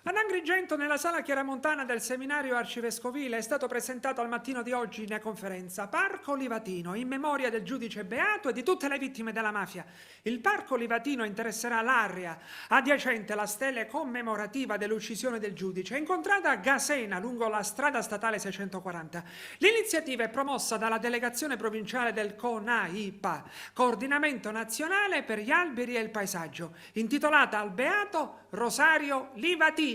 Ad Agrigento, nella sala chiaramontana del seminario arcivescovile, è stato presentato al mattino di oggi in conferenza Parco Livatino, in memoria del giudice beato e di tutte le vittime della mafia. Il Parco Livatino interesserà l'area adiacente alla stele commemorativa dell'uccisione del giudice, incontrata a Gasena, lungo la strada statale 640. L'iniziativa è promossa dalla delegazione provinciale del CONAIPA, Coordinamento Nazionale per gli Alberi e il Paesaggio, intitolata al beato Rosario Livatino.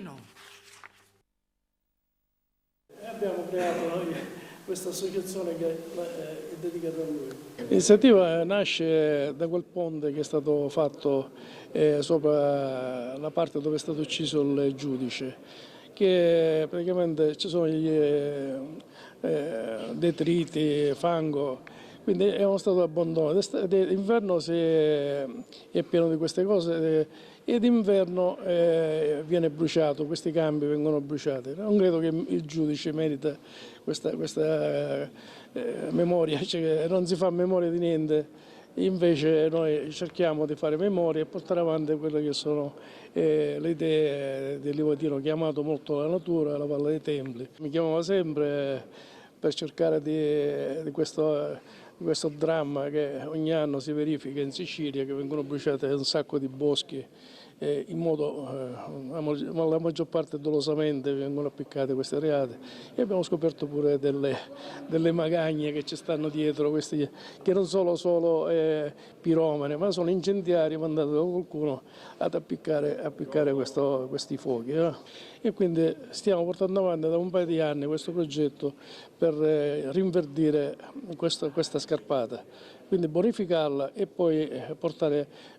Abbiamo creato noi questa associazione che è dedicata a lui. L'iniziativa nasce da quel ponte che è stato fatto sopra la parte dove è stato ucciso il giudice, che praticamente ci sono gli detriti, fango, quindi è uno stato di abbandono. D'inverno è pieno di queste cose e d'inverno viene bruciato, questi campi vengono bruciati. Non credo che il giudice merita questa memoria, cioè non si fa memoria di niente, invece noi cerchiamo di fare memoria e portare avanti quelle che sono le idee del Livatino, che ha amato molto la natura, la Valle dei Templi. Mi chiamava sempre per cercare di questo dramma che ogni anno si verifica in Sicilia, che vengono bruciate un sacco di boschi in modo, la maggior parte dolosamente vengono appiccate queste reate, e abbiamo scoperto pure delle magagne che ci stanno dietro, questi, che non sono solo piromane, ma sono incendiari mandati da qualcuno ad appiccare questi fuochi. E quindi stiamo portando avanti da un paio di anni questo progetto per rinverdire questa scarpata, quindi bonificarla e poi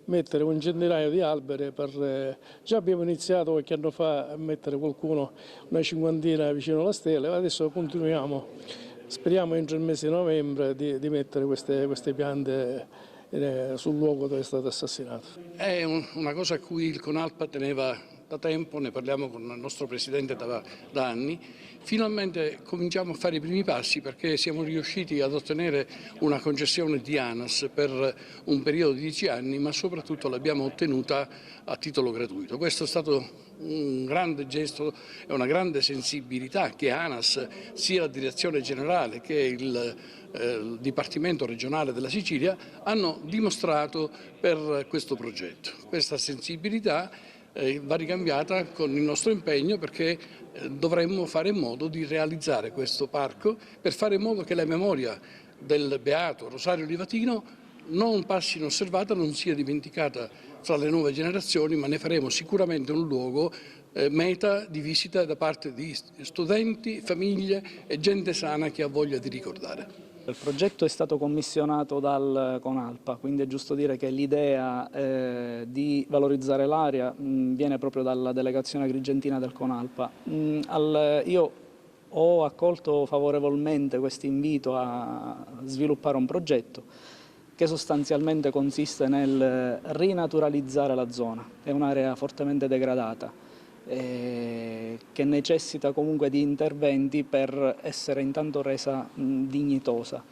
mettere un centinaio di alberi. Già abbiamo iniziato qualche anno fa a mettere una cinquantina vicino alla stella, adesso continuiamo, speriamo entro il mese di novembre di mettere queste piante sul luogo dove è stato assassinato. È una cosa a cui il CONALPA teneva da tempo, ne parliamo con il nostro Presidente da anni. Finalmente cominciamo a fare i primi passi, perché siamo riusciti ad ottenere una concessione di ANAS per un periodo di 10 anni, ma soprattutto l'abbiamo ottenuta a titolo gratuito. Questo è stato un grande gesto e una grande sensibilità che ANAS, sia la Direzione Generale che il Dipartimento regionale della Sicilia, hanno dimostrato per questo progetto. Questa sensibilità va ricambiata con il nostro impegno, perché dovremmo fare in modo di realizzare questo parco per fare in modo che la memoria del beato Rosario Livatino non passi inosservata, non sia dimenticata fra le nuove generazioni, ma ne faremo sicuramente un luogo meta di visita da parte di studenti, famiglie e gente sana che ha voglia di ricordare. Il progetto è stato commissionato dal CONALPA, quindi è giusto dire che l'idea di valorizzare l'area viene proprio dalla delegazione agrigentina del CONALPA. Io ho accolto favorevolmente questo invito a sviluppare un progetto che sostanzialmente consiste nel rinaturalizzare la zona. È un'area fortemente degradata, che necessita comunque di interventi per essere intanto resa dignitosa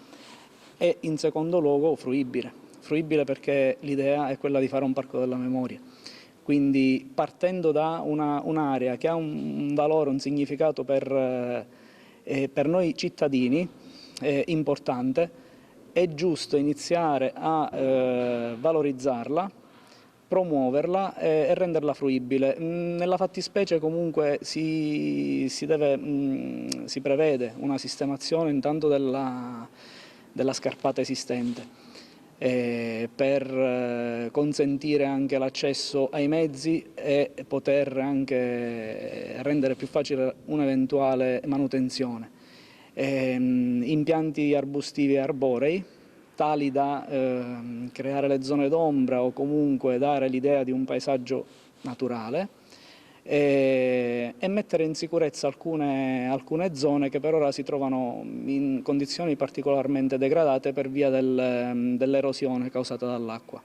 e in secondo luogo fruibile perché l'idea è quella di fare un parco della memoria. Quindi partendo da un'area che ha un valore, un significato per noi cittadini importante, è giusto iniziare a valorizzarla, promuoverla e renderla fruibile. Nella fattispecie comunque si prevede una sistemazione intanto della scarpata esistente per consentire anche l'accesso ai mezzi e poter anche rendere più facile un'eventuale manutenzione. Impianti arbustivi e arborei, tali da creare le zone d'ombra o comunque dare l'idea di un paesaggio naturale e mettere in sicurezza alcune zone che per ora si trovano in condizioni particolarmente degradate per via dell'erosione causata dall'acqua.